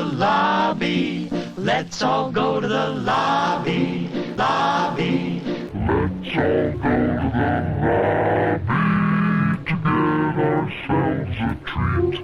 lobby. Let's all go to the lobby, lobby. Let's all go to the lobby to get ourselves a treat.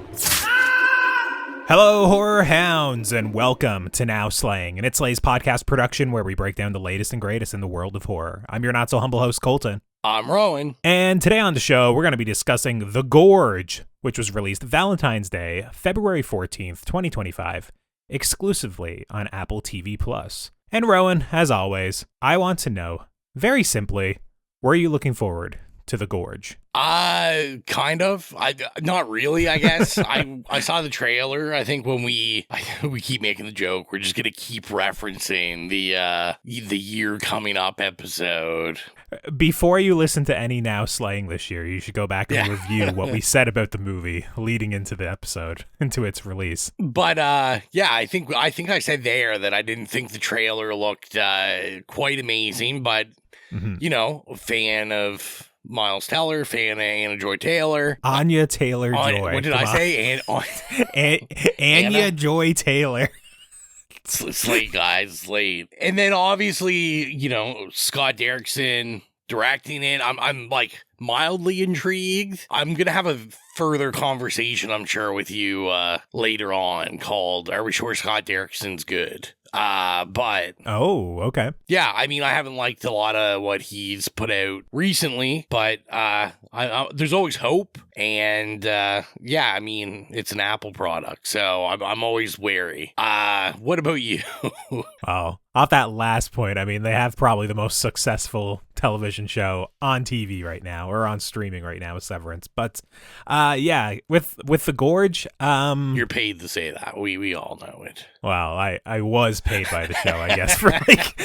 Hello, horror hounds, and welcome to Now Slaying, an It Slays podcast production where we break down the latest and greatest in the world of horror. I'm your not-so-humble host, Colton. I'm Rowan. And today on the show, we're going to be discussing The Gorge, which was released Valentine's Day, February 14th, 2025, exclusively on Apple TV+. And Rowan, as always, I want to know, very simply, were you looking forward to The Gorge? Kind of. Not really, I guess. I saw the trailer. I think when we keep making the joke, we're just gonna keep referencing the year coming up episode. Before you listen to any Now Slaying this year, you should go back and review what we said about the movie leading into the episode, into its release. But yeah, I think I said there that I didn't think the trailer looked quite amazing, but you know, a fan of Miles Teller, fan of Anya Joy-Taylor. Anya Taylor-Joy. What did I say? Anya Joy-Taylor. It's late, guys. It's late. And then obviously, you know, Scott Derrickson directing it. I'm like mildly intrigued. I'm going to have a further conversation, I'm sure, with you later on called Are We Sure Scott Derrickson's Good? But oh, okay. Yeah, I mean, I haven't liked a lot of what he's put out recently, but there's always hope, and yeah, I mean, it's an Apple product, so I'm always wary. What about you? Oh, off that last point, I mean, they have probably the most successful television show on TV right now, or on streaming right now with Severance. But yeah, with The Gorge, you're paid to say that. We all know it. Well, I was paid by the show, I guess, for like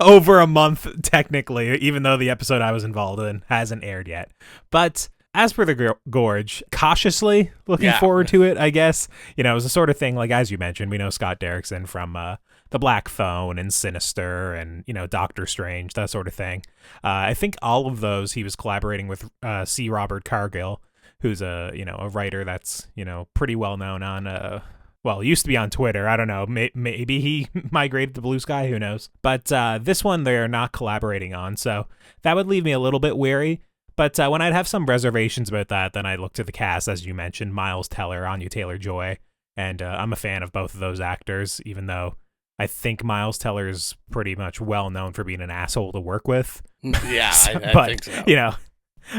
over a month, technically, even though the episode I was involved in hasn't aired yet. But as for The Gorge, cautiously looking forward to it, I guess. You know, it was the sort of thing, like, as you mentioned, we know Scott Derrickson from The Black Phone and Sinister and, you know, Doctor Strange, that sort of thing. I think all of those he was collaborating with C. Robert Cargill, who's a writer that's, you know, pretty well known on well, he used to be on Twitter. I don't know. Maybe he migrated to Bluesky. Who knows? But this one they're not collaborating on, so that would leave me a little bit wary. But when I'd have some reservations about that, then I'd look to the cast, as you mentioned, Miles Teller, Anya Taylor-Joy, and I'm a fan of both of those actors, even though I think Miles Teller is pretty much well known for being an asshole to work with. Yeah, I think so.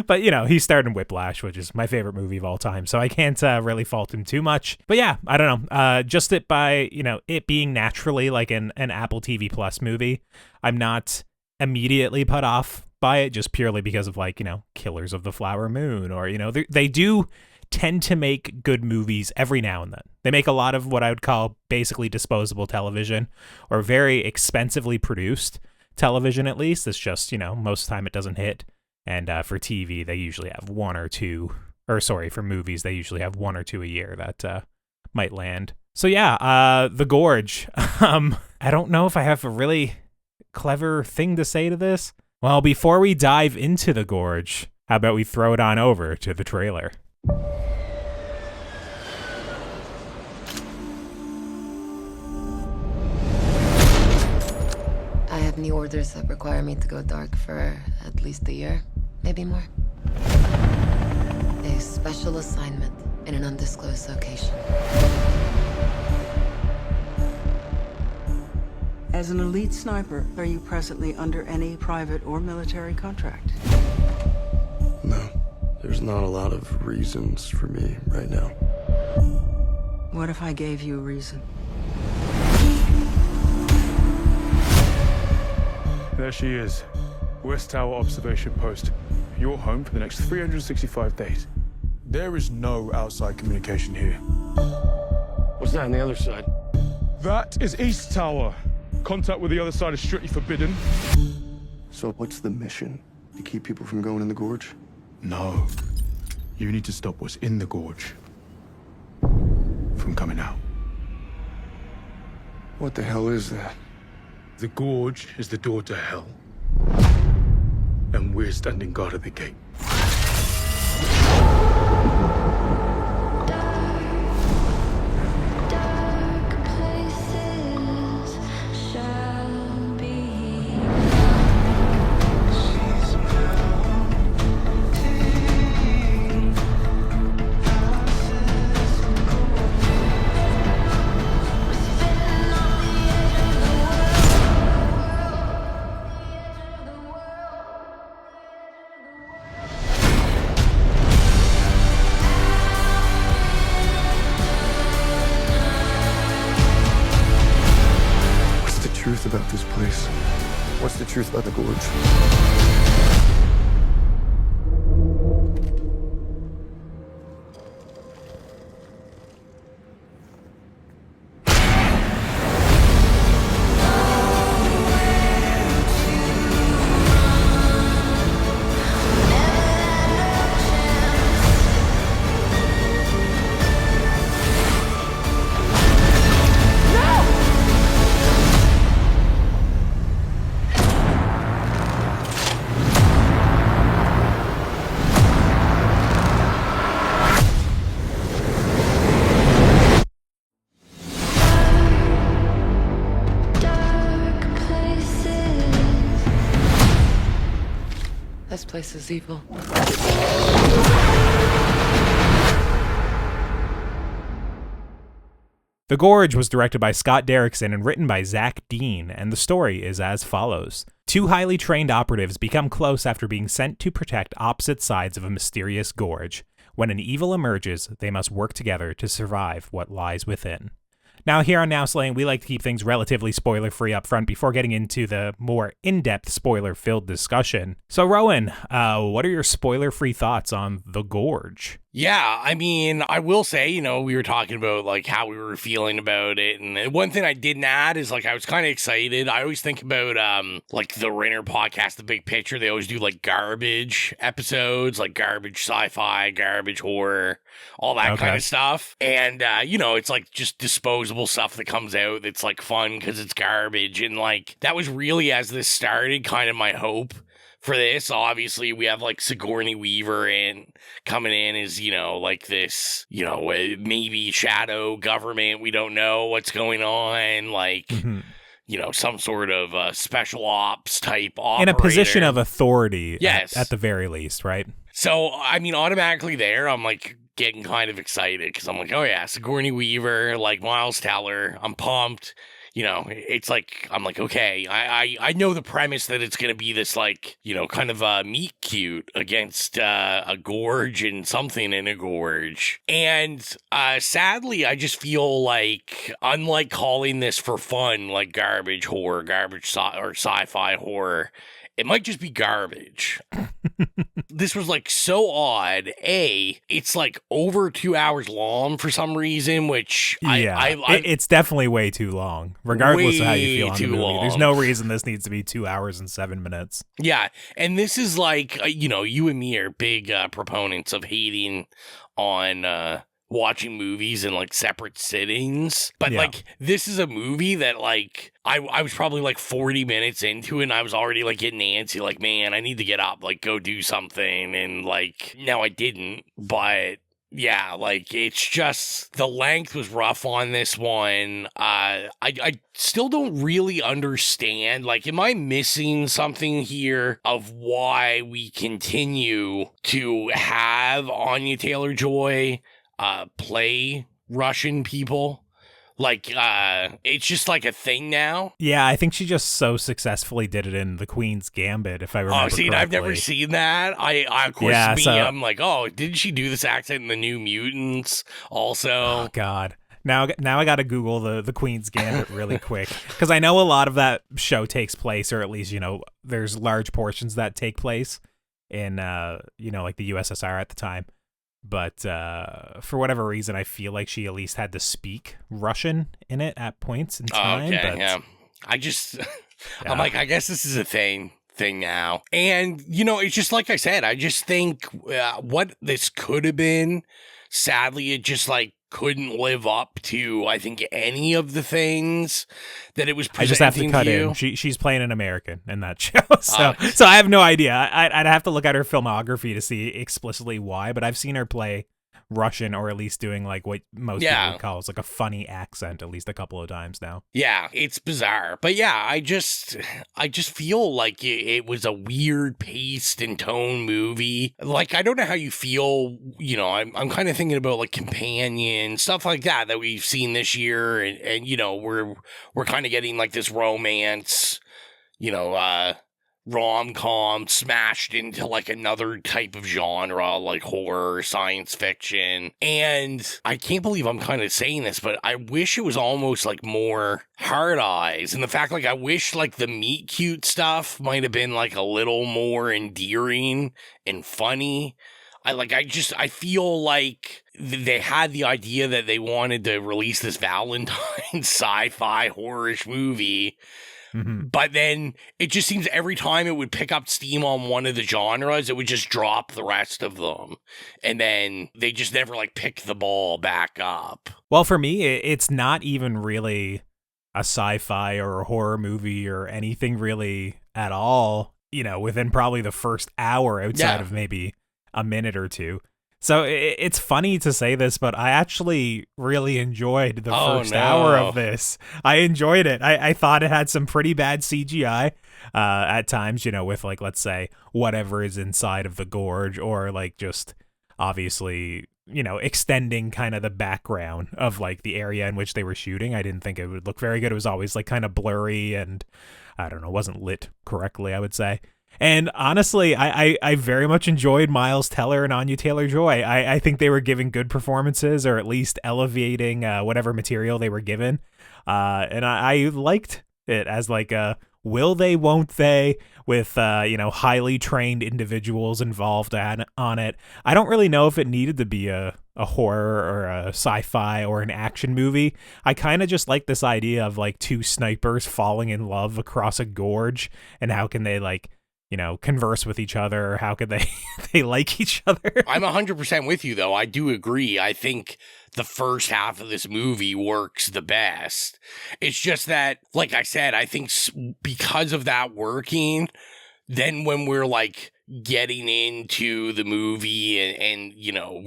But, you know, he starred in Whiplash, which is my favorite movie of all time, so I can't really fault him too much. But yeah, I don't know. Just it by, you know, it being naturally like an Apple TV Plus movie, I'm not immediately put off by it just purely because of, like, you know, Killers of the Flower Moon, or, you know, they do tend to make good movies every now and then. They make a lot of what I would call basically disposable television, or very expensively produced television, at least. It's just, you know, most of the time it doesn't hit. And for TV, they usually have for movies, they usually have one or two a year that might land. So yeah, The Gorge. I don't know if I have a really clever thing to say to this. Well, before we dive into The Gorge, how about we throw it on over to the trailer? I have new orders that require me to go dark for at least a year, maybe more. A special assignment in an undisclosed location. As an elite sniper, are you presently under any private or military contract? No, there's not a lot of reasons for me right now. What if I gave you a reason? There she is. West Tower Observation Post. Your home for the next 365 days. There is no outside communication here. What's that on the other side? That is East Tower. Contact with the other side is strictly forbidden. So what's the mission? To keep people from going in the gorge? No. You need to stop what's in the gorge from coming out. What the hell is that? The gorge is the door to hell. And we're standing guard at the gate. truth about this place? What's the truth about the Gorge? This place is evil. The Gorge was directed by Scott Derrickson and written by Zach Dean, and the story is as follows. Two highly trained operatives become close after being sent to protect opposite sides of a mysterious gorge. When an evil emerges, they must work together to survive what lies within. Now, here on Now Slaying, we like to keep things relatively spoiler-free up front before getting into the more in-depth spoiler-filled discussion. So, Rowan, what are your spoiler-free thoughts on The Gorge? Yeah, I mean, I will say, you know, we were talking about, like, how we were feeling about it, and one thing I didn't add is, like, I was kind of excited. I always think about, like, the Renner podcast, The Big Picture. They always do, like, garbage episodes, like garbage sci-fi, garbage horror, all that kind of stuff. And, you know, it's, like, just disposable stuff that comes out that's, like, fun because it's garbage. And, like, that was really, as this started, kind of my hope for this. Obviously, we have, like, Sigourney Weaver coming in as, you know, like this, you know, maybe shadow government. We don't know what's going on. Like, you know, some sort of special ops type operator. In a position of authority, yes, at the very least, right? So, I mean, automatically there, I'm, like, getting kind of excited because I'm like, oh, yeah, Sigourney Weaver, like Miles Teller. I'm pumped. You know, it's like, I'm like, okay, I know the premise that it's going to be this, like, you know, kind of meet cute against a gorge and something in a gorge. And sadly, I just feel like, unlike calling this for fun, like garbage horror, or sci-fi horror, it might just be garbage. This was, like, so odd. It's, like, over 2 hours long for some reason, which it's definitely way too long, regardless of how you feel on the movie. Long. There's no reason this needs to be 2 hours and 7 minutes. Yeah, and this is, like, you know, you and me are big proponents of hating on watching movies in, like, separate sittings. But, like, this is a movie that, like, I was probably, like, 40 minutes into it, and I was already, like, getting antsy, like, man, I need to get up, like, go do something. And, like, now I didn't, but yeah, like, it's just, the length was rough on this one. I still don't really understand, like, am I missing something here of why we continue to have Anya Taylor-Joy play Russian people? Like, it's just like a thing now. Yeah, I think she just so successfully did it in The Queen's Gambit, if I remember correctly. I've never seen that. Of course, I'm like, oh, didn't she do this accent in The New Mutants also? Oh, God. Now I got to Google the Queen's Gambit really quick, because I know a lot of that show takes place, or at least, you know, there's large portions that take place in, you know, like the USSR at the time. But for whatever reason, I feel like she at least had to speak Russian in it at points in time. Okay, but, yeah. I'm like, I guess this is a thing now. And, you know, it's just like I said, I just think what this could have been, sadly, it just, like, couldn't live up to, I think, any of the things that it was presenting. I just have to cut in. She's playing an American in that show, so I have no idea. I'd have to look at her filmography to see explicitly why, but I've seen her play Russian, or at least doing, like, what most people would call, like, a funny accent at least a couple of times now. Yeah, it's bizarre. But yeah, I just feel like it was a weird paced and tone movie. Like, I don't know how you feel, you know, I'm kind of thinking about, like, Companion, stuff like that we've seen this year, and you know, we're kind of getting, like, this romance, you know, rom-com smashed into like another type of genre, like horror, science fiction. And I can't believe I'm kind of saying this, but I wish it was almost like more hard eyes. And the fact, like, I wish like the meet cute stuff might have been like a little more endearing and funny. I feel like they had the idea that they wanted to release this Valentine sci-fi horror-ish movie. Mm-hmm. But then it just seems every time it would pick up steam on one of the genres, it would just drop the rest of them. And then they just never like pick the ball back up. Well, for me, it's not even really a sci-fi or a horror movie or anything really at all, you know, within probably the first hour outside of maybe a minute or two. So it's funny to say this, but I actually really enjoyed the first hour of this. I enjoyed it. I thought it had some pretty bad CGI at times, you know, with like, let's say, whatever is inside of the gorge, or like just obviously, you know, extending kind of the background of like the area in which they were shooting. I didn't think it would look very good. It was always like kind of blurry and I don't know, wasn't lit correctly, I would say. And honestly, I very much enjoyed Miles Teller and Anya Taylor-Joy. I think they were giving good performances, or at least elevating whatever material they were given. And I liked it as like a will they, won't they, with you know, highly trained individuals involved on it. I don't really know if it needed to be a horror or a sci-fi or an action movie. I kind of just like this idea of like two snipers falling in love across a gorge, and how can they like, you know, converse with each other, or how could they like each other? I'm 100% with you, though. I do agree. I think the first half of this movie works the best. It's just that, like I said, I think because of that working, then when we're like getting into the movie and you know,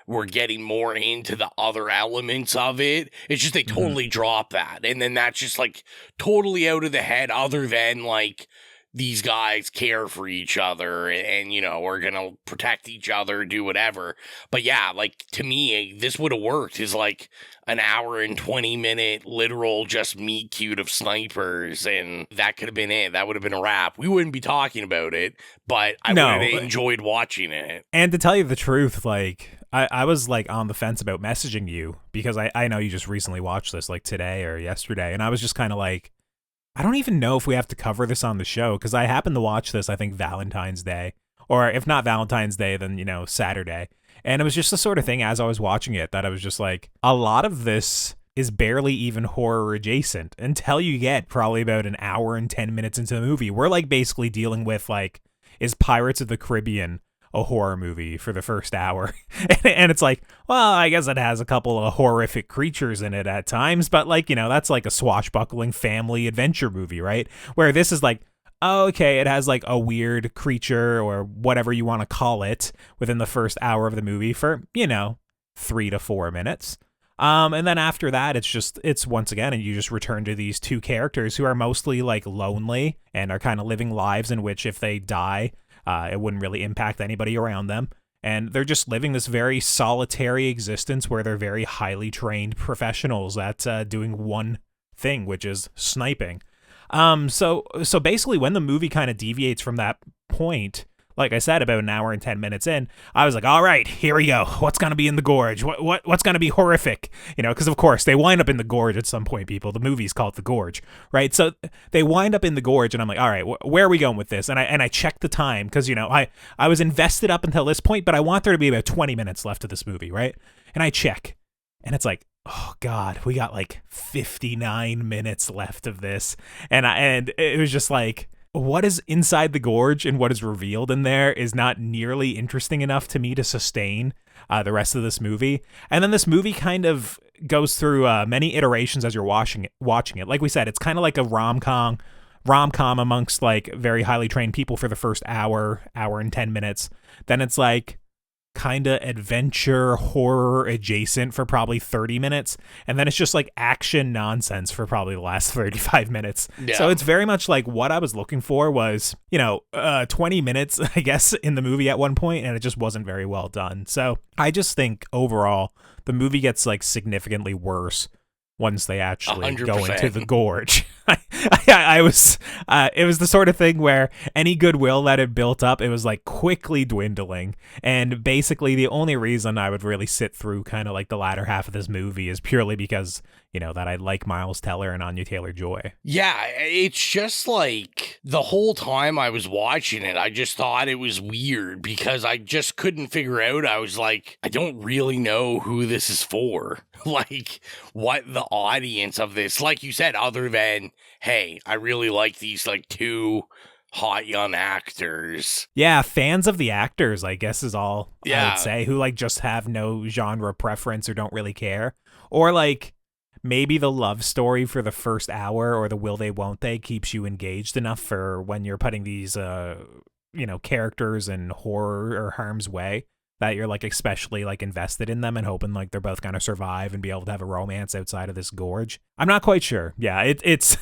we're getting more into the other elements of it, it's just they totally drop that. And then that's just like totally out of the head, other than like, these guys care for each other and, you know, are going to protect each other, do whatever. But yeah, like, to me, this would have worked as like an hour and 20-minute literal just meet cute of snipers, and that could have been it. That would have been a wrap. We wouldn't be talking about it, but I would have enjoyed watching it. And to tell you the truth, like, I was like on the fence about messaging you, because I know you just recently watched this like today or yesterday, and I was just kind of like, I don't even know if we have to cover this on the show, because I happened to watch this, I think, Valentine's Day, or if not Valentine's Day, then, you know, Saturday. And it was just the sort of thing, as I was watching it, that I was just like, a lot of this is barely even horror adjacent until you get probably about an hour and 10 minutes into the movie. We're like basically dealing with like, is Pirates of the Caribbean a horror movie for the first hour? And it's like, well, I guess it has a couple of horrific creatures in it at times, but like, you know, that's like a swashbuckling family adventure movie, right? Where this is like, oh, okay, it has like a weird creature or whatever you want to call it within the first hour of the movie for, you know, 3 to 4 minutes. And then after that, it's once again, and you just return to these two characters who are mostly like lonely and are kind of living lives in which if they die, it wouldn't really impact anybody around them. And they're just living this very solitary existence where they're very highly trained professionals at doing one thing, which is sniping. So basically when the movie kind of deviates from that point, like I said, about an hour and 10 minutes in, I was like, all right, here we go. What's going to be in the gorge? What's going to be horrific? You know, because of course they wind up in the gorge at some point, people. The movie's called The Gorge, right? So they wind up in the gorge, and I'm like, all right, where are we going with this? And I checked the time, because, you know, I was invested up until this point, but I want there to be about 20 minutes left of this movie, right? And I check, and it's like, oh God, we got like 59 minutes left of this. And it was just like, what is inside the gorge and what is revealed in there is not nearly interesting enough to me to sustain the rest of this movie. And then this movie kind of goes through many iterations as you're watching it. Like we said, it's kind of like a rom-com amongst like very highly trained people for the first hour and 10 minutes. Then it's like kind of adventure horror adjacent for probably 30 minutes, and then it's just like action nonsense for probably the last 35 minutes. Yeah. So it's very much like what I was looking for was, you know, 20 minutes, I guess, in the movie at one point, and it just wasn't very well done. So I just think overall the movie gets like significantly worse once they actually 100%. go into the gorge. I was, it was the sort of thing where any goodwill that had built up, it was like quickly dwindling. And basically the only reason I would really sit through kind of like the latter half of this movie is purely because, you know, that I like Miles Teller and Anya Taylor-Joy. Yeah, it's just like the whole time I was watching it, I just thought it was weird because I just couldn't figure out. I was like, I don't really know who this is for. Like, what the audience of this, like you said, other than, hey, I really like these like two hot young actors. Yeah, fans of the actors, I guess, is all I Yeah. would say, who like just have no genre preference or don't really care. Or like maybe the love story for the first hour or the will they won't they keeps you engaged enough for when you're putting these you know, characters in horror or harm's way that you're like especially like invested in them and hoping like they're both gonna survive and be able to have a romance outside of this gorge. I'm not quite sure. Yeah, it's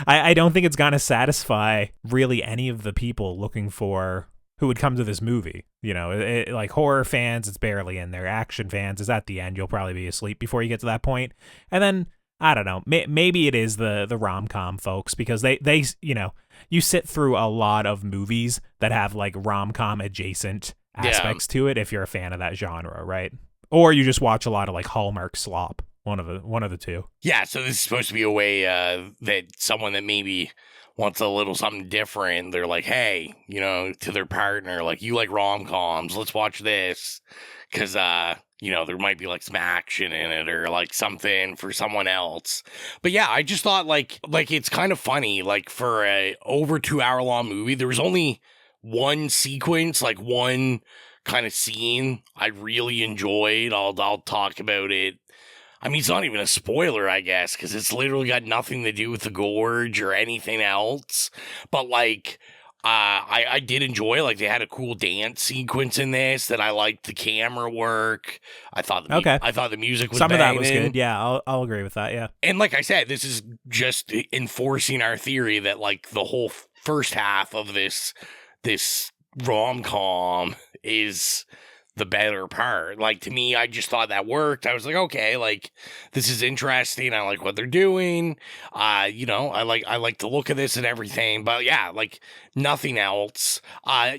I don't think it's gonna satisfy really any of the people looking for who would come to this movie. You know, like horror fans, it's barely in there. Action fans is at the end. You'll probably be asleep before you get to that point. And then I don't know, maybe it is the rom-com folks, because they you know, you sit through a lot of movies that have like rom-com adjacent aspects to it if you're a fan of that genre, right? Or you just watch a lot of like Hallmark slop. One of the two. Yeah, so this is supposed to be a way that someone that maybe wants a little something different, they're like, hey, you know, to their partner, like, you like rom-coms, let's watch this, because you know, there might be like some action in it or like something for someone else. But yeah, I just thought like it's kind of funny, like for a over 2 hour long movie, there was only one sequence, like one kind of scene I really enjoyed. I'll talk about it. I mean, it's not even a spoiler, I guess, because it's literally got nothing to do with the gorge or anything else. But like, I did enjoy, like, they had a cool dance sequence in this that I liked the camera work. I thought the music was some banging. of that was good. Yeah, I'll agree with that. Yeah. And like I said, this is just enforcing our theory that like the whole first half of this rom-com is the better part. Like, to me, I just thought that worked. I was like, okay, like, this is interesting. I like what they're doing. You know, I like the look of this and everything. But yeah, like, nothing else.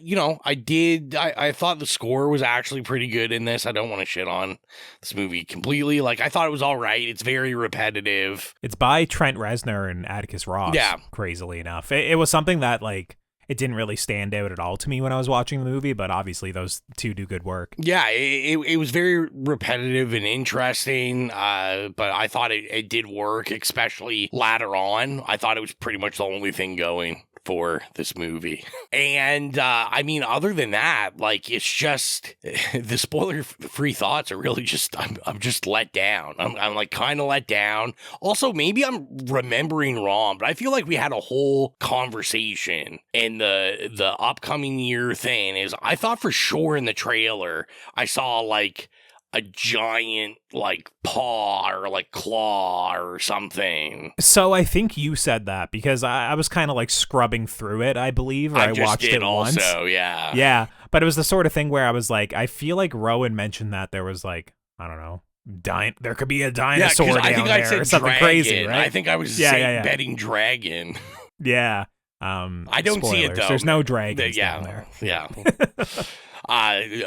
You know, I thought the score was actually pretty good in this. I don't want to shit on this movie completely. Like, I thought it was all right. It's very repetitive. It's by Trent Reznor and Atticus Ross. Yeah. Crazily enough. It was something that, like, it didn't really stand out at all to me when I was watching the movie, but obviously those two do good work. Yeah, it was very repetitive and interesting, but I thought it did work, especially later on. I thought it was pretty much the only thing going for this movie. And I mean, other than that, like, it's just the spoiler-free thoughts are really just I'm just let down. I'm like kind of let down. Also, maybe I'm remembering wrong, but I feel like we had a whole conversation in the upcoming year thing. Is I thought for sure in the trailer I saw like a giant like paw or like claw or something. So I think you said that because I was kind of like scrubbing through it, I believe, or I watched it once. Also, yeah. Yeah, but it was the sort of thing where I was like, I feel like Rowan mentioned that there was like, I don't know, there could be a dinosaur down I think there I said or something dragon. crazy, right? I think I was betting dragon. Yeah. I don't see it though. There's no dragons down there. Yeah.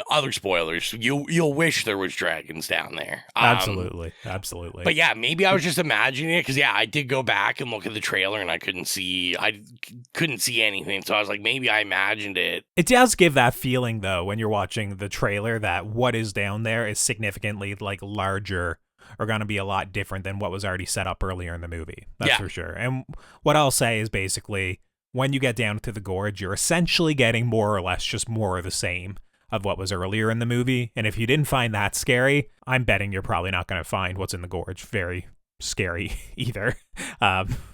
Other spoilers. You'll wish there was dragons down there. Absolutely. But yeah, maybe I was just imagining it because yeah, I did go back and look at the trailer and I couldn't see anything. So I was like, maybe I imagined it. It does give that feeling though when you're watching the trailer that what is down there is significantly like larger or going to be a lot different than what was already set up earlier in the movie. That's for sure. And what I'll say is basically when you get down to the gorge, you're essentially getting more or less just more of the same of what was earlier in the movie. And if you didn't find that scary, I'm betting you're probably not going to find what's in the gorge very scary either.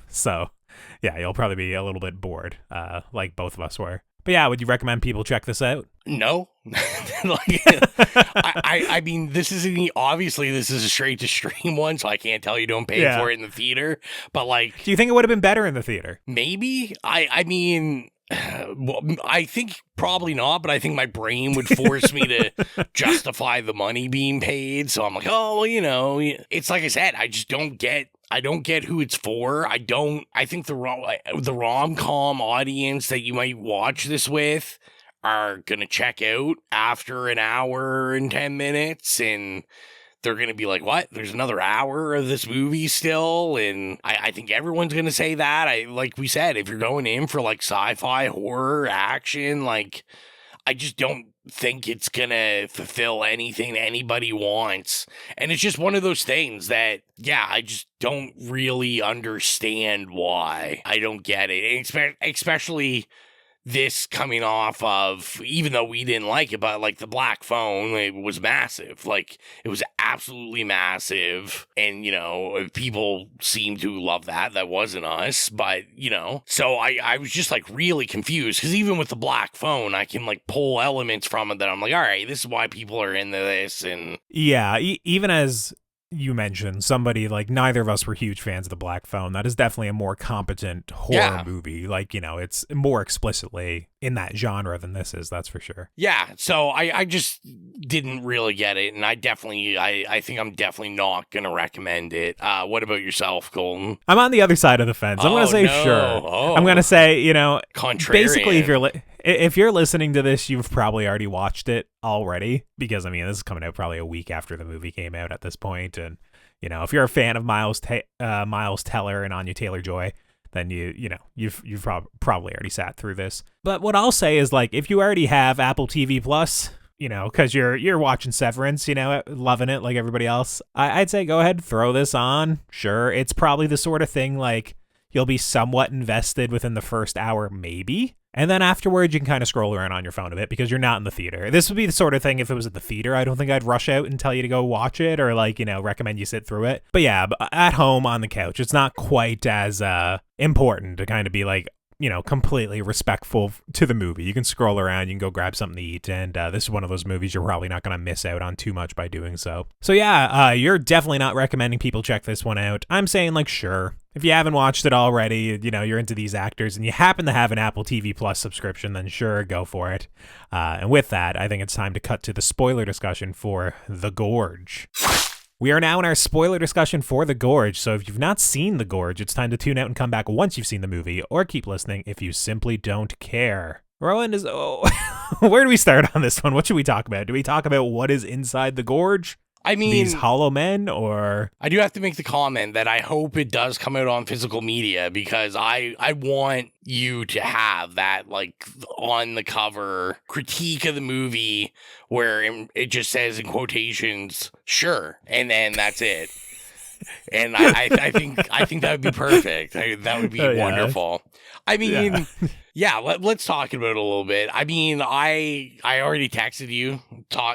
So yeah, you'll probably be a little bit bored, like both of us were. But yeah, would you recommend people check this out? No. Like, I mean, this is a straight to stream one, so I can't tell you don't pay for it in the theater. But like, do you think it would have been better in the theater? Maybe. I mean, Well, I think probably not, but I think my brain would force me to justify the money being paid. So I'm like, oh, well, you know, it's like I said, I just don't get. I don't get who it's for. I think the rom-com audience that you might watch this with are going to check out after an hour and 10 minutes, and they're going to be like, what? There's another hour of this movie still? And I think everyone's going to say that. Like we said, if you're going in for like sci-fi, horror, action, like, I just don't think it's going to fulfill anything anybody wants. And it's just one of those things that, yeah, I just don't really understand why. I don't get it. Especially this coming off of, even though we didn't like it, but like the Black Phone, it was massive. Like, it was absolutely massive. And, you know, people seem to love that. That wasn't us. But, you know, so I was just like really confused, because even with the Black Phone, I can like pull elements from it that I'm like, all right, this is why people are into this. And yeah, even as you mentioned, somebody like, neither of us were huge fans of the Black Phone. That is definitely a more competent horror movie. Like, you know, it's more explicitly in that genre than this is, that's for sure. Yeah, so I just didn't really get it, and I think I'm definitely not going to recommend it. What about yourself, Colton? I'm on the other side of the fence. I'm going to say sure. Oh. I'm going to say, you know, Contrarian. Basically, if you're listening to this, you've probably already watched it already, because, I mean, this is coming out probably a week after the movie came out at this point, and, you know, if you're a fan of Miles Teller and Anya Taylor-Joy, then you've probably already sat through this. But what I'll say is, like, if you already have Apple TV Plus, you know, because you're watching Severance, you know, loving it like everybody else, I'd say go ahead, throw this on. Sure, it's probably the sort of thing, like, you'll be somewhat invested within the first hour, maybe. And then afterwards, you can kind of scroll around on your phone a bit because you're not in the theater. This would be the sort of thing, if it was at the theater, I don't think I'd rush out and tell you to go watch it, or, like, you know, recommend you sit through it. But yeah, at home on the couch, it's not quite as important to kind of be like, you know, completely respectful to the movie. You can scroll around, you can go grab something to eat, and this is one of those movies you're probably not going to miss out on too much by doing so. So yeah, you're definitely not recommending people check this one out. I'm saying, like, sure. If you haven't watched it already, you know, you're into these actors, and you happen to have an Apple TV Plus subscription, then sure, go for it. And with that, I think it's time to cut to the spoiler discussion for The Gorge. We are now in our spoiler discussion for The Gorge, so if you've not seen The Gorge, it's time to tune out and come back once you've seen the movie, or keep listening if you simply don't care. Rowan is... where do we start on this one? What should we talk about? Do we talk about what is inside The Gorge? I mean, these hollow men, or... I do have to make the comment that I hope it does come out on physical media, because I want you to have that, like, on the cover critique of the movie where it just says in quotations, sure, and then that's it. And I think that would be perfect. That would be wonderful. I mean, yeah, let's talk about it a little bit. I mean, I already texted you,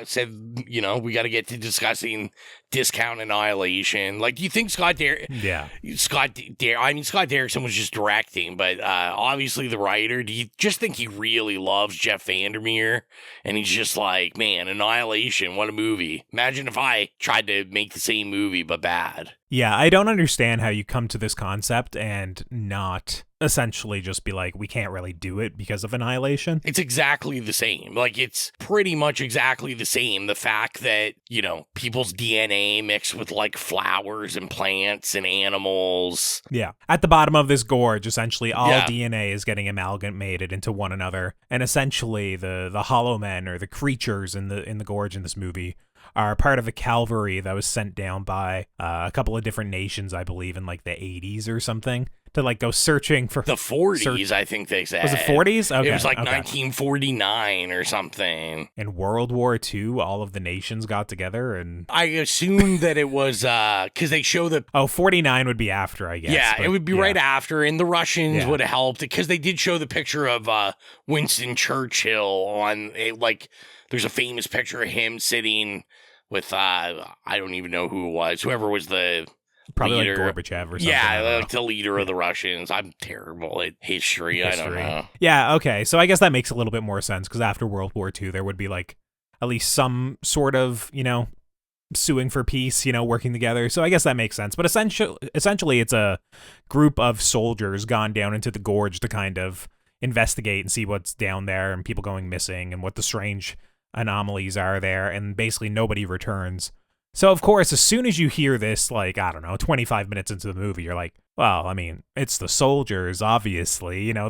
said, you know, we got to get to discussing Discount Annihilation. Like, do you think Scott Derrickson was just directing, but obviously the writer, do you just think he really loves Jeff Vandermeer? And he's just like, man, Annihilation, what a movie. Imagine if I tried to make the same movie, but bad. Yeah, I don't understand how you come to this concept and not essentially just be like, we can't really do it because of Annihilation. It's exactly the same. Like, it's pretty much exactly the same. The fact that, you know, people's DNA mixed with, like, flowers and plants and animals. Yeah. At the bottom of this gorge, essentially all DNA is getting amalgamated into one another. And essentially the hollow men, or the creatures in the gorge in this movie, are part of a cavalry that was sent down by a couple of different nations, I believe, in like the 80s or something, to like go searching for... The 40s, I think they said. Was it 40s? Okay. It was like 1949 or something. In World War II, all of the nations got together and... I assumed that it was, because they show the... Oh, 49 would be after, I guess. Yeah, it would be right after, and the Russians would have helped, because they did show the picture of Winston Churchill on, like, there's a famous picture of him sitting with, I don't even know who it was, whoever was the... Probably leader. Like Gorbachev or something. Yeah, like the leader of the Russians. I'm terrible at history. I don't know. Yeah, okay. So I guess that makes a little bit more sense, because after World War II, there would be like at least some sort of, you know, suing for peace, you know, working together. So I guess that makes sense. But essentially it's a group of soldiers gone down into the gorge to kind of, investigate and see what's down there and people going missing and what the strange anomalies are there, and basically nobody returns. So, of course, as soon as you hear this, like, I don't know, 25 minutes into the movie, you're like, well, I mean, it's the soldiers, obviously. You know,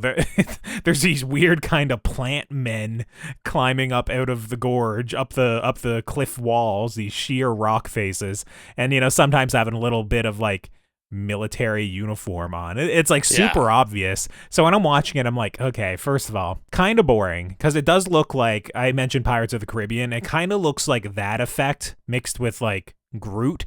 there's these weird kind of plant men climbing up out of the gorge, up the cliff walls, these sheer rock faces, and, you know, sometimes having a little bit of, like, military uniform on. It's like super obvious. So when I'm watching it, I'm like, okay, first of all, kind of boring, because it does look like, I mentioned Pirates of the Caribbean, it kind of looks like that effect mixed with like Groot.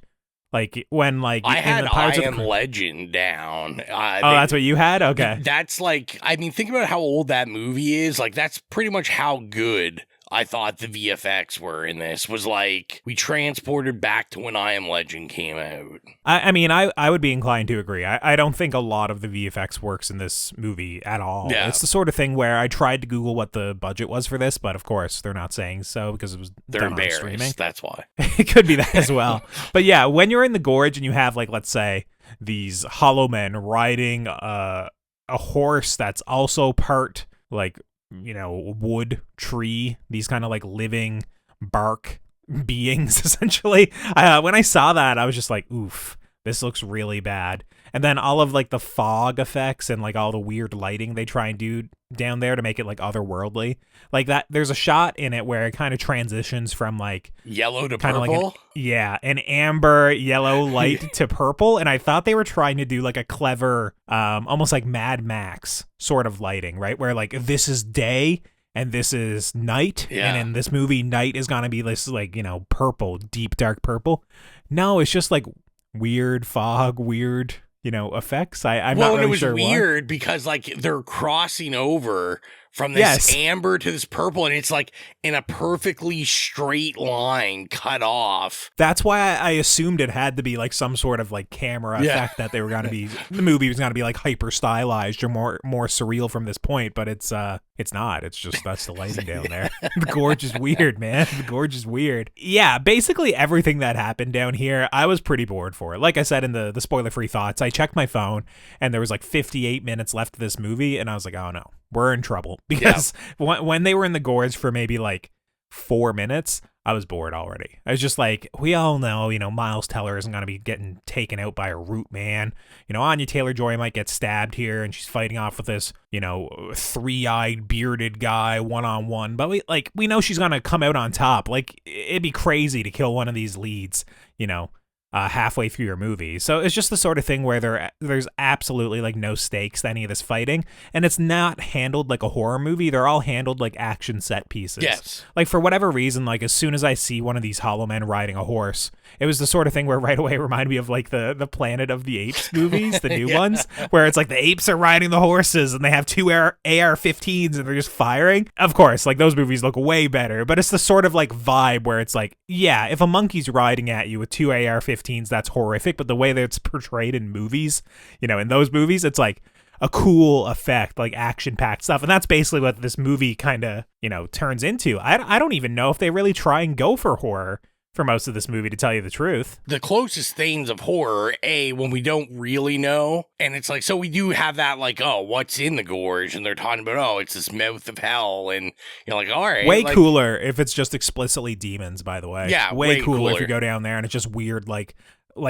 Like when like I had I Pirates Am Legend down. That's what you had? Okay. That's like, I mean, think about how old that movie is. Like, that's pretty much how good I thought the VFX were in this. Was like, we transported back to when I Am Legend came out. I mean, I would be inclined to agree. I don't think a lot of the VFX works in this movie at all. Yeah. It's the sort of thing where I tried to Google what the budget was for this, but of course they're not saying so because it was They're done on embarrassed. streaming. That's why. It could be that as well. But yeah, when you're in the gorge and you have, like, let's say these hollow men riding a horse that's also part, like, you know, wood, tree, these kind of like living bark beings, essentially. When I saw that, I was just like, oof, this looks really bad. And then all of like the fog effects and like all the weird lighting they try and do down there to make it like otherworldly, like that. There's a shot in it where it kind of transitions from like Yellow to kind of purple. like an amber yellow light to purple, and I thought they were trying to do like a clever, almost like Mad Max sort of lighting, right? Where like this is day and this is night, Yeah. and in this movie, night is gonna be this like, you know, purple, deep dark purple. No, it's just like weird fog, weird, you know, effects. I'm not really sure why. It was weird because like they're crossing over from this amber to this purple, and it's like in a perfectly straight line cut off. That's why I assumed it had to be like some sort of like camera effect that they were going to be, the movie was going to be like hyper stylized or more surreal from this point, but it's not. It's just, that's the lighting down there. The gorge is weird, man. The gorge is weird. Yeah, basically everything that happened down here, I was pretty bored for it. Like I said in the spoiler-free thoughts, I checked my phone and there was like 58 minutes left of this movie, and I was like, oh no, we're in trouble. Because when they were in the gorge for maybe like 4 minutes, I was bored already. I was just like, we all know, you know, Miles Teller isn't going to be getting taken out by a root man. You know, Anya Taylor-Joy might get stabbed here, and she's fighting off with this, you know, three-eyed, bearded guy one-on-one. But we know she's going to come out on top. Like, it'd be crazy to kill one of these leads, you know, halfway through your movie. So it's just the sort of thing where there's absolutely like no stakes to any of this fighting, and it's not handled like a horror movie. They're all handled like action set pieces. Yes. Like, for whatever reason, like as soon as I see one of these hollow men riding a horse, it was the sort of thing where right away it reminded me of like the Planet of the Apes movies, the new ones, where it's like the apes are riding the horses and they have two AR-15s and they're just firing. Of course, like those movies look way better, but it's the sort of like vibe where it's like, yeah, if a monkey's riding at you with two AR-15s, that's horrific, but the way that it's portrayed in movies, you know, in those movies, it's like a cool effect, like action-packed stuff, and that's basically what this movie kind of, you know, turns into. I don't even know if they really try and go for horror for most of this movie, to tell you the truth. The closest things of horror, when we don't really know, and it's like, so we do have that, like, oh, what's in the gorge, and they're talking about, oh, it's this mouth of hell, and you're like, all right. Way like, cooler if it's just explicitly demons, by the way. Yeah, way way cooler if cooler. you go down there and it's just weird, like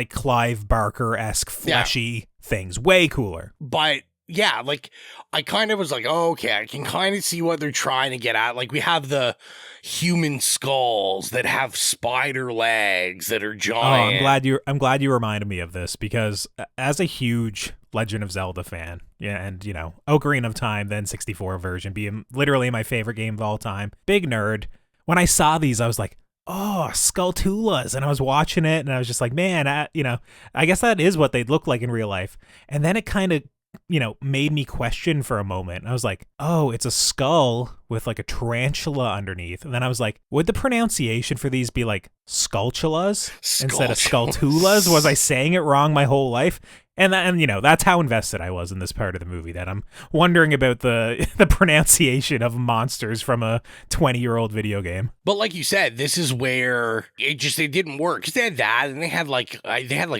Clive Barker-esque fleshy things. Way cooler. But yeah, like I kind of was like, oh, okay, I can kind of see what they're trying to get at. Like we have the human skulls that have spider legs that are giant. I'm glad you reminded me of this, because as a huge Legend of Zelda fan, yeah, and you know, Ocarina of Time, then 64 version, being literally my favorite game of all time, big nerd. When I saw these, I was like, oh, Skulltulas, and I was watching it, and I was just like, man, I guess that is what they'd look like in real life. And then it kind of, you know, made me question for a moment. I was like, oh, it's a skull with like a tarantula underneath. And then I was like, would the pronunciation for these be like Skulltulas instead of Skulltulas? Was I saying it wrong my whole life? And you know, that's how invested I was in this part of the movie, that I'm wondering about the pronunciation of monsters from a 20-year-old video game. But like you said, this is where it didn't work, because they had that, and they had like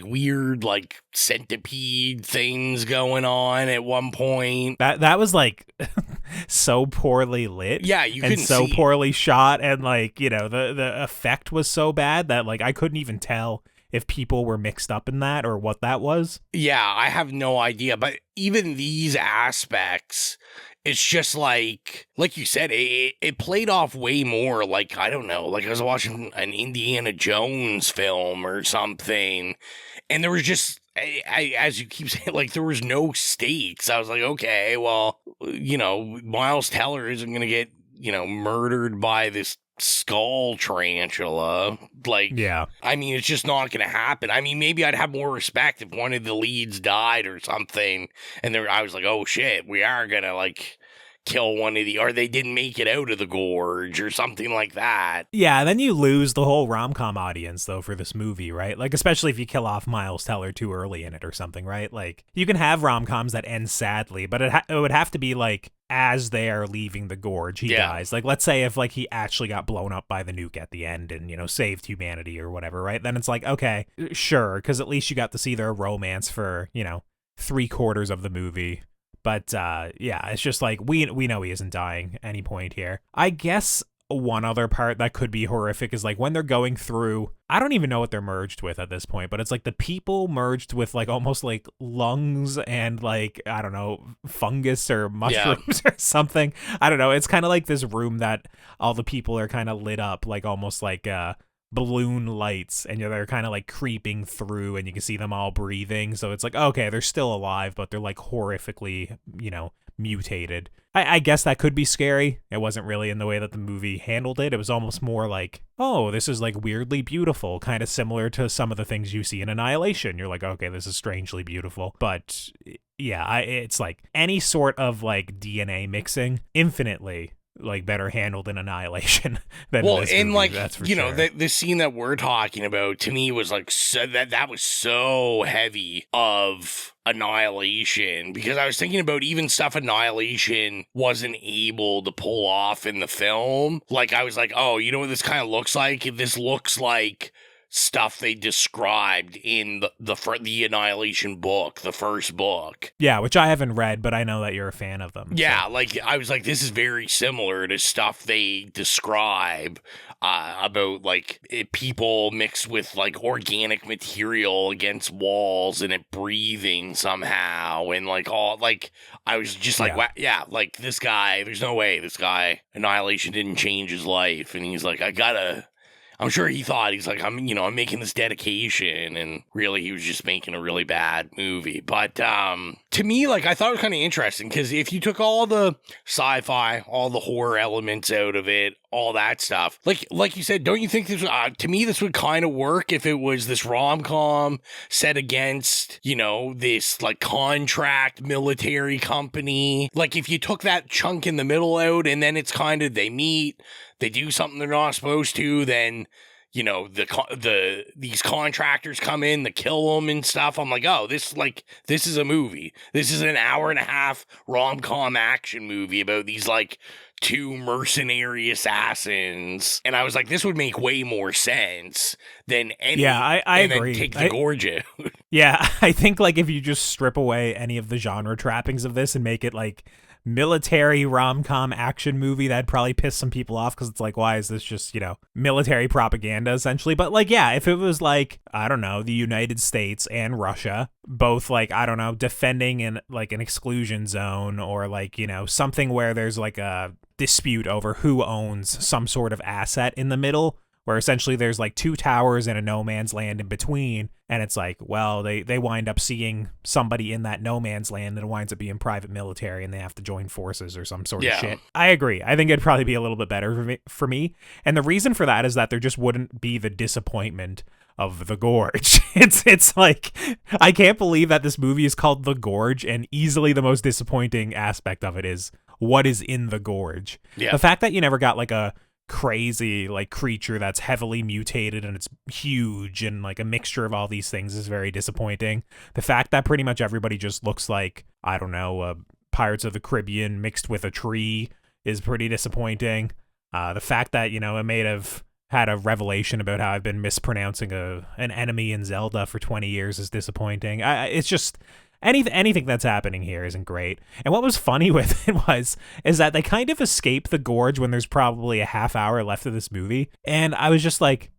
weird like centipede things going on at one point. That was like so poorly lit. Yeah, you and couldn't so see. poorly shot, and like, you know, the effect was so bad that like I couldn't even tell if people were mixed up in that or what that was. Yeah, I have no idea. But even these aspects, it's just like you said, it played off way more like, I don't know, like I was watching an Indiana Jones film or something, and there was just, as you keep saying, like there was no stakes. I was like, okay, well, you know, Miles Teller isn't going to get, you know, murdered by this skull tarantula. Like, Yeah. I mean, it's just not going to happen. I mean, maybe I'd have more respect if one of the leads died or something, and I was like, oh shit, we are going to like kill one of or they didn't make it out of the gorge or something like that. Yeah, then you lose the whole rom-com audience, though, for this movie, right? Like, especially if you kill off Miles Teller too early in it or something, right? Like, you can have rom-coms that end sadly, but it would have to be, like, as they are leaving the gorge, he dies. Like, let's say if, like, he actually got blown up by the nuke at the end and, you know, saved humanity or whatever, right? Then it's like, okay, sure, because at least you got to see their romance for, you know, 3/4 of the movie. But, yeah, it's just like, we know he isn't dying any point here. I guess one other part that could be horrific is, like, when they're going through, I don't even know what they're merged with at this point, but it's, like, the people merged with, like, almost, like, lungs and, like, I don't know, fungus or mushrooms or something. I don't know. It's kind of like this room that all the people are kind of lit up, like, almost like, balloon lights, and they're kind of like creeping through and you can see them all breathing, so it's like, okay, they're still alive, but they're like horrifically, you know, mutated. I guess that could be scary. It wasn't really in the way that the movie handled it. It was almost more like, oh, this is like weirdly beautiful, kind of similar to some of the things you see in Annihilation. You're like, okay, this is strangely beautiful. But yeah, it's like any sort of like DNA mixing, infinitely like better handled in Annihilation than this movie, like, that's for you sure. know, the scene that we're talking about to me was like that was so heavy of Annihilation, because I was thinking about even stuff Annihilation wasn't able to pull off in the film. Like, I was like, oh, you know what this kind of looks like? This looks like stuff they described in the Annihilation book, the first book. Yeah, which I haven't read, but I know that you're a fan of them. Yeah, so. like, I was like, this is very similar to stuff they describe about, like, people mixed with, like, organic material against walls and it breathing somehow, and, like, all, like, I was just like, wow, yeah, like, this guy, there's no way this guy, Annihilation didn't change his life, and he's like, I'm sure he thought, he's like, I'm making this dedication, and really he was just making a really bad movie. But to me, like, I thought it was kind of interesting, because if you took all the sci-fi, all the horror elements out of it, all that stuff, like you said, don't you think this, to me, this would kind of work if it was this rom-com set against, you know, this, like, contract military company? Like, if you took that chunk in the middle out, and then it's kind of, they meet, they do something they're not supposed to, then, you know, these contractors come in to kill them and stuff. I'm like, oh, this is a movie. This is an 1.5-hour rom-com action movie about these, like, 2 mercenary assassins. And I was like, this would make way more sense than any. Yeah, I agree. Then take the Gorge out. Yeah, I think, like, if you just strip away any of the genre trappings of this and make it, like, military rom-com action movie, that'd probably piss some people off, because it's like, why is this just, you know, military propaganda essentially? But like, yeah, if it was like, I don't know, the United States and Russia both, like, I don't know, defending in like an exclusion zone, or like, you know, something where there's like a dispute over who owns some sort of asset in the middle, where essentially there's like 2 towers and a no man's land in between, and it's like, well, they wind up seeing somebody in that no man's land, and it winds up being private military, and they have to join forces or some sort of shit. I agree. I think it'd probably be a little bit better for me. And the reason for that is that there just wouldn't be the disappointment of the Gorge. It's like, I can't believe that this movie is called The Gorge, and easily the most disappointing aspect of it is what is in the Gorge. Yeah. The fact that you never got like a crazy like creature that's heavily mutated and it's huge and like a mixture of all these things is very disappointing. The fact that pretty much everybody just looks like, I don't know, Pirates of the Caribbean mixed with a tree is pretty disappointing. The fact that, you know, it may have had a revelation about how I've been mispronouncing an enemy in Zelda for 20 years is disappointing. It's just, anything that's happening here isn't great. And what was funny with it is that they kind of escape the gorge when there's probably a half hour left of this movie. And I was just like,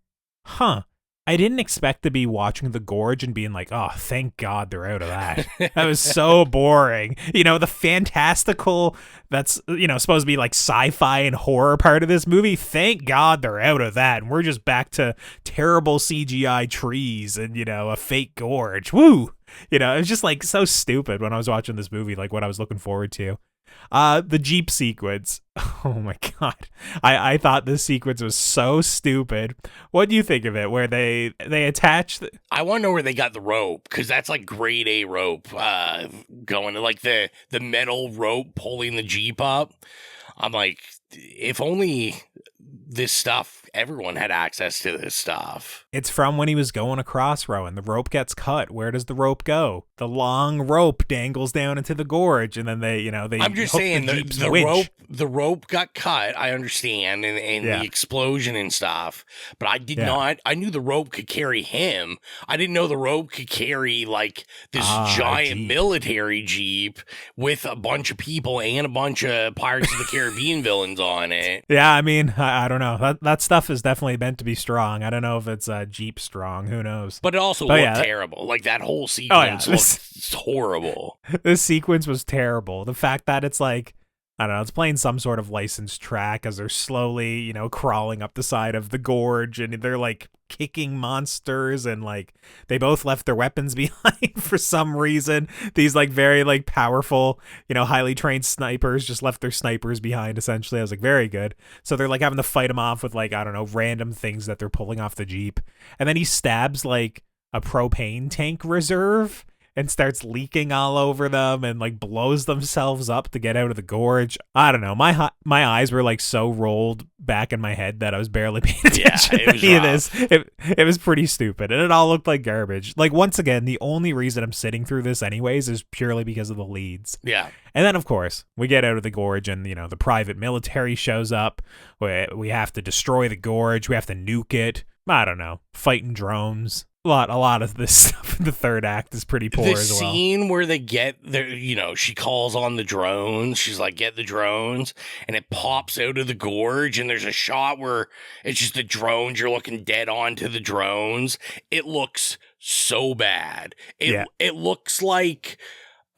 huh. I didn't expect to be watching the gorge and being like, oh, thank God they're out of that. That was so boring. You know, the fantastical, that's, you know, supposed to be like sci-fi and horror part of this movie. Thank God they're out of that. And we're just back to terrible CGI trees and, you know, a fake gorge. Woo! You know, it was just like so stupid when I was watching this movie, like what I was looking forward to. The Jeep sequence. Oh my God. I thought this sequence was so stupid. What do you think of it? Where they attach I want to know where they got the rope, because that's like grade A rope, going to like the metal rope pulling the Jeep up. I'm like, if only this stuff, everyone had access to this stuff. It's from when he was going across, Rowan. The rope gets cut. Where does the rope go? The long rope dangles down into the gorge, and then they I'm just saying the rope got cut. I understand, and the explosion and stuff. But I did not. I knew the rope could carry him. I didn't know the rope could carry like this giant military Jeep with a bunch of people and a bunch of Pirates of the Caribbean villains on it. Yeah, I mean, I don't know. That stuff is definitely meant to be strong. I don't know if it's Jeep strong. Who knows? But it also looked terrible. Like that whole sequence looked horrible. This sequence was terrible. The fact that it's like, I don't know, it's playing some sort of licensed track as they're slowly, you know, crawling up the side of the gorge, and they're like kicking monsters, and like they both left their weapons behind for some reason. These like very like powerful, you know, highly trained snipers just left their snipers behind essentially. I was like, very good. So they're like having to fight him off with like, I don't know, random things that they're pulling off the Jeep. And then he stabs like a propane tank reserve and starts leaking all over them and like blows themselves up to get out of the gorge. I don't know. My eyes were like so rolled back in my head that I was barely paying attention to any of this. It was pretty stupid, and it all looked like garbage. Like, once again, the only reason I'm sitting through this anyways is purely because of the leads. Yeah. And then, of course, we get out of the gorge, and, you know, the private military shows up. We have to destroy the gorge. We have to nuke it. I don't know. Fighting drones. A lot of this stuff in the third act is pretty poor as well. The scene where they get there, you know, she calls on the drones. She's like, get the drones. And it pops out of the gorge. And there's a shot where it's just the drones. You're looking dead on to the drones. It looks so bad. It looks like,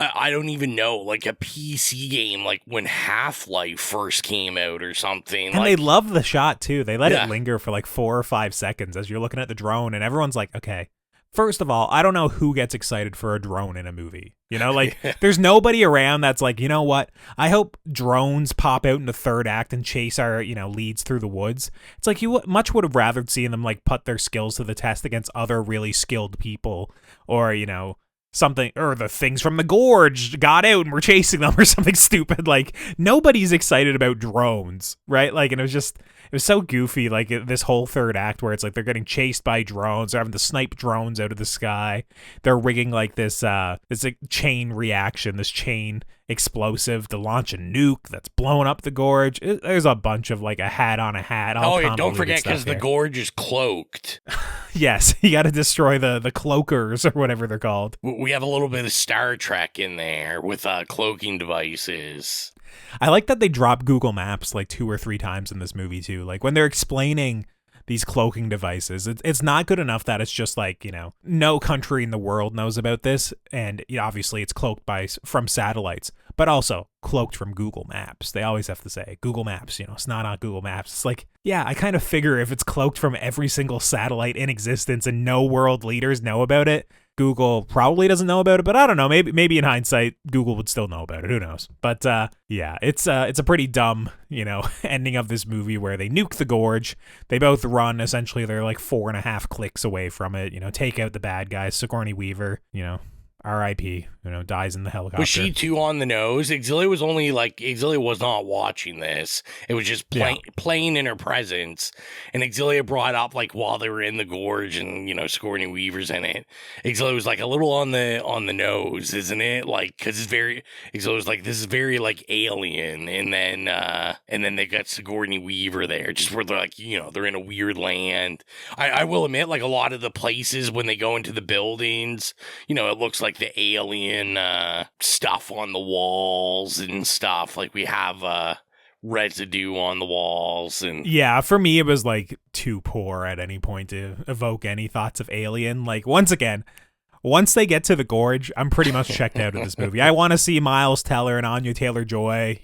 I don't even know, like a PC game, like when Half-Life first came out or something. And they love the shot, too. They let it linger for like 4 or 5 seconds as you're looking at the drone, and everyone's like, okay, first of all, I don't know who gets excited for a drone in a movie. You know, like, there's nobody around that's like, you know what? I hope drones pop out in the third act and chase our, you know, leads through the woods. It's like you much would have rather seen them, like, put their skills to the test against other really skilled people, or, you know, something, or the things from the gorge got out and we're chasing them or something stupid. Like, nobody's excited about drones, right? Like, and it was so goofy, like this whole third act where it's like they're getting chased by drones, they're having to snipe drones out of the sky, they're rigging like this like chain reaction, this chain explosive to launch a nuke that's blowing up the gorge. There's a bunch of like a hat on a hat. Don't forget, because the gorge is cloaked. Yes, you got to destroy the cloakers or whatever they're called. We have a little bit of Star Trek in there with cloaking devices. I like that they drop Google Maps like 2 or 3 times in this movie too. Like when they're explaining these cloaking devices, it's not good enough that it's just like, you know, no country in the world knows about this, and you know, obviously it's cloaked from satellites, but also cloaked from Google Maps. They always have to say Google Maps, you know, it's not on Google Maps. It's like, yeah, I kind of figure if it's cloaked from every single satellite in existence and no world leaders know about it, Google probably doesn't know about it, but I don't know. Maybe in hindsight, Google would still know about it. Who knows? But yeah, it's a pretty dumb, you know, ending of this movie where they nuke the gorge. They both run. Essentially, they're like 4.5 clicks away from it. You know, take out the bad guys. Sigourney Weaver, you know, R.I.P., you know, dies in the helicopter. Was she too on the nose? Exilia was not watching this. It was just playing in her presence. And Exilia brought up, like, while they were in the gorge and, you know, Sigourney Weaver's in it. Exilia was like a little on the nose, isn't it? Like, because Exilia was like, this is very like Alien. And then they got Sigourney Weaver there, just where they're like, you know, they're in a weird land. I will admit, like, a lot of the places when they go into the buildings, you know, it looks like like the alien stuff on the walls and stuff. Like we have residue on the walls. And yeah, for me, it was like too poor at any point to evoke any thoughts of Alien. Like, once again, once they get to the Gorge, I'm pretty much checked out of this movie. I want to see Miles Teller and Anya Taylor-Joy,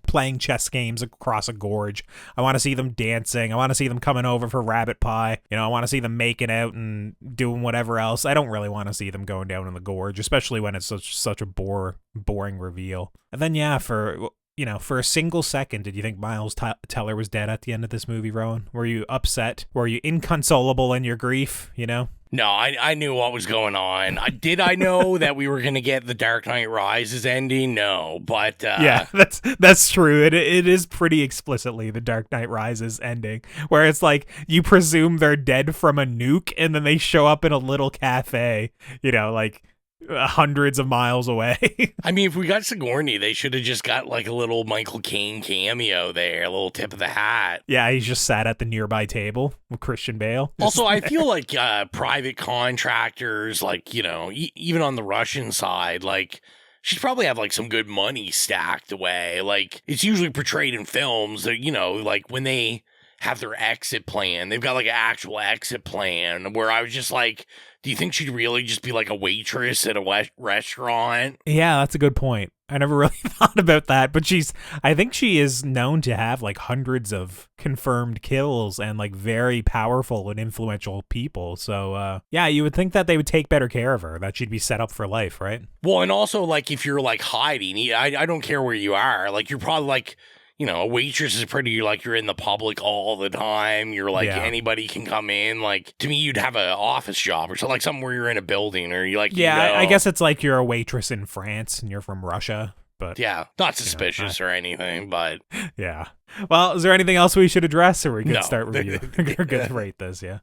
playing chess games across a gorge. I want to see them dancing. I want to see them coming over for rabbit pie. I want to see them making out and doing whatever else. I don't really want to see them going down in the gorge, especially when it's such a boring reveal. And then, yeah, for a single second, did you think Miles Teller was dead at the end of this movie, Rowan? Were you upset? Were you inconsolable in your grief, No, I knew what was going on. Did I know that we were going to get the Dark Knight Rises ending? No, but... yeah, that's true. It is pretty explicitly the Dark Knight Rises ending, where it's like you presume they're dead from a nuke, and then they show up in a little cafe, hundreds of miles away. I mean, if we got Sigourney, they should have just got like a little Michael Caine cameo there, a little tip of the hat. Yeah, he's just sat at the nearby table with Christian Bale. Also, I feel like private contractors, like, even on the Russian side, like, she'd probably have like some good money stacked away. Like, it's usually portrayed in films that, like when they have their exit plan, they've got like an actual exit plan where I was just like, do you think she'd really just be like a waitress at a restaurant? Yeah, that's a good point. I never really thought about that, but I think she is known to have like hundreds of confirmed kills and like very powerful and influential people. So, yeah, you would think that they would take better care of her, that she'd be set up for life, right? Well, and also like if you're like hiding, I don't care where you are. Like you're probably like, a waitress is pretty, like, you're in the public all the time. You're like, anybody can come in. Like, to me, you'd have an office job or something, like something where you're in a building or you like, yeah, I guess it's like you're a waitress in France and you're from Russia. But yeah, not suspicious or anything, but yeah. Well, is there anything else we should address, or we could No. start reviewing? We're good to rate this, yeah.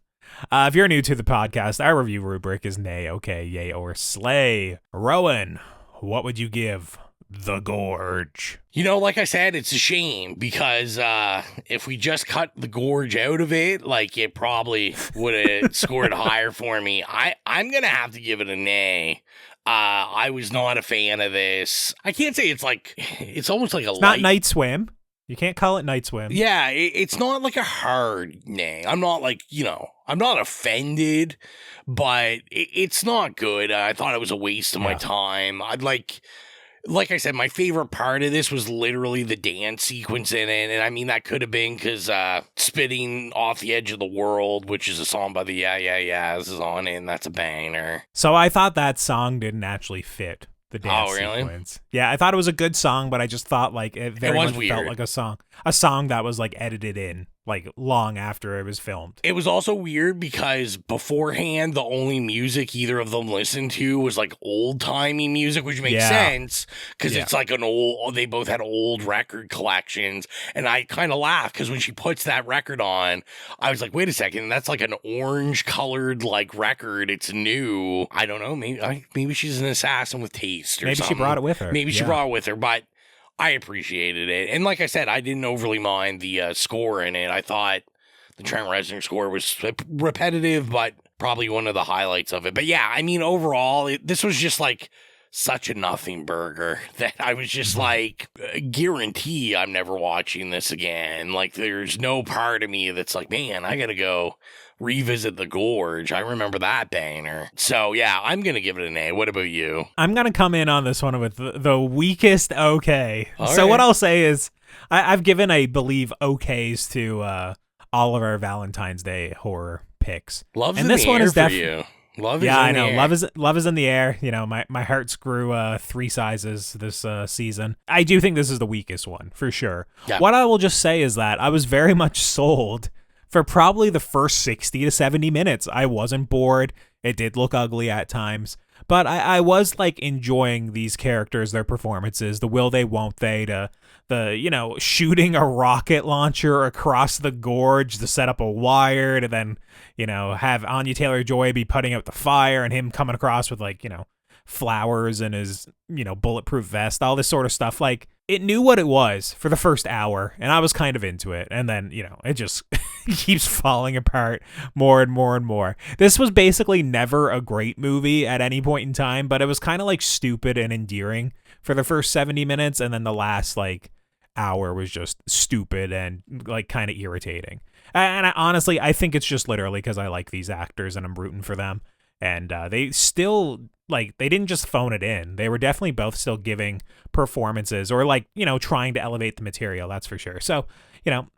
If you're new to the podcast, our review rubric is nay, okay, yay, or slay. Rowan, what would you give The Gorge? Like I said, it's a shame because if we just cut the Gorge out of it, like it probably would have scored higher for me. I'm gonna have to give it a nay. I was not a fan of this. I can't say it's almost like It's not Night Swim. You can't call it Night Swim. Yeah, it's not like a hard nay. I'm not like, I'm not offended, but it's not good. I thought it was a waste of my time. Like I said, my favorite part of this was literally the dance sequence in it. And I mean, that could have been because Spitting Off the Edge of the World, which is a song by the Yeah Yeah Yeahs, is on it, and that's a banger. So I thought that song didn't actually fit the dance sequence. Yeah, I thought it was a good song, but I just thought like it very much felt like a song that was like edited in like long after it was filmed. It was also weird because beforehand, the only music either of them listened to was like old-timey music, which makes sense because it's like they both had old record collections. And I kind of laughed because when she puts that record on, I was like, wait a second, that's like an orange colored like record. It's new. I don't know. Maybe she's an assassin with taste or maybe something. She brought it with her. Maybe she brought it with her, but I appreciated it. And like I said, I didn't overly mind the score in it. I thought the Trent Reznor score was repetitive, but probably one of the highlights of it. But yeah, I mean, overall, this was just like such a nothing burger that I was just like, guarantee I'm never watching this again. Like, there's no part of me that's like, man, I gotta go revisit the Gorge. I remember that banger. So yeah, I'm gonna give it an A. What about you? I'm gonna come in on this one with the weakest okay. So what I'll say is I've given, I believe, okays to all of our Valentine's Day horror picks. Love's and in this the one air is for you. Love is in I know. The air. Love is in the air. My hearts grew 3 sizes this season. I do think this is the weakest one for sure. Yeah. What I will just say is that I was very much sold for probably the first 60 to 70 minutes. I wasn't bored. It did look ugly at times, but I was like enjoying these characters, their performances, the will they, won't they, the shooting a rocket launcher across the gorge to set up a wire to then, have Anya Taylor-Joy be putting out the fire and him coming across with like, flowers and his, bulletproof vest, all this sort of stuff. Like, it knew what it was for the first hour, and I was kind of into it. And then, it just keeps falling apart more and more and more. This was basically never a great movie at any point in time, but it was kind of like stupid and endearing for the first 70 minutes, and then the last like hour was just stupid and like kind of irritating. And honestly, I think it's just literally because I like these actors and I'm rooting for them. And they still, like, they didn't just phone it in. They were definitely both still giving performances or, like, trying to elevate the material, that's for sure. So,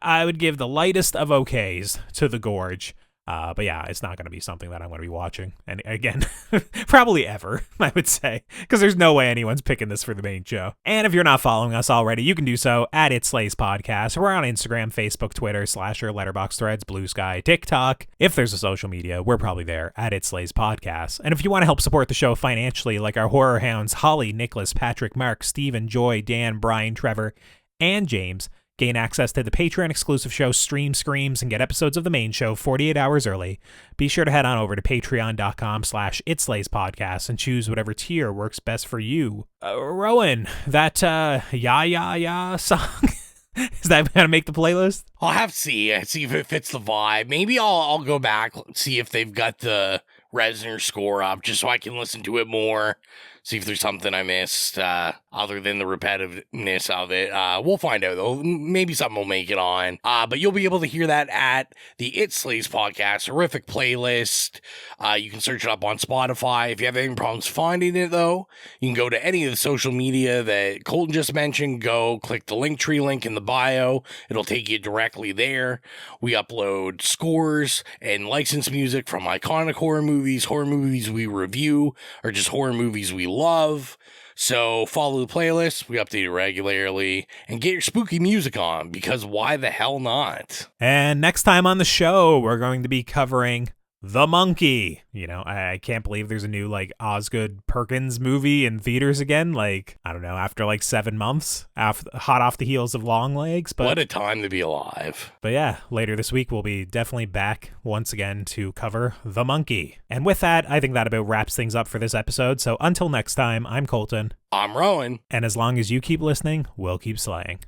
I would give the lightest of okays to The Gorge. But yeah, it's not going to be something that I'm going to be watching. And again, probably ever, I would say, because there's no way anyone's picking this for the main show. And if you're not following us already, you can do so at It Slays Podcast. We're on Instagram, Facebook, Twitter, Slasher, Letterboxd, Threads, Bluesky, TikTok. If there's a social media, we're probably there at It Slays Podcast. And if you want to help support the show financially, like our horror hounds, Holly, Nicholas, Patrick, Mark, Steven, Joy, Dan, Brian, Trevor, and James, gain access to the Patreon-exclusive show Stream Screams and get episodes of the main show 48 hours early. Be sure to head on over to patreon.com/itslayspodcast and choose whatever tier works best for you. Rowan, that Ya Ya Ya song, is that going to make the playlist? I'll have to see if it fits the vibe. Maybe I'll go back, see if they've got the Reznor score up, just so I can listen to it more. See if there's something I missed other than the repetitiveness of it. We'll find out, though. Maybe something will make it on. But you'll be able to hear that at the It Slays Podcast, horrific playlist. You can search it up on Spotify. If you have any problems finding it, though, you can go to any of the social media that Colton just mentioned. Go click the Linktree link in the bio. It'll take you directly there. We upload scores and licensed music from iconic horror movies we review, or just horror movies we love. So follow the playlist, we update it regularly, and get your spooky music on, because why the hell not? And next time on the show, we're going to be covering The Monkey. I can't believe there's a new like Osgood Perkins movie in theaters again. Like, I don't know, after like 7 months, hot off the heels of Longlegs. But what a time to be alive. But yeah, later this week, we'll be definitely back once again to cover The Monkey. And with that, I think that about wraps things up for this episode. So until next time, I'm Colton. I'm Rowan. And as long as you keep listening, we'll keep slaying.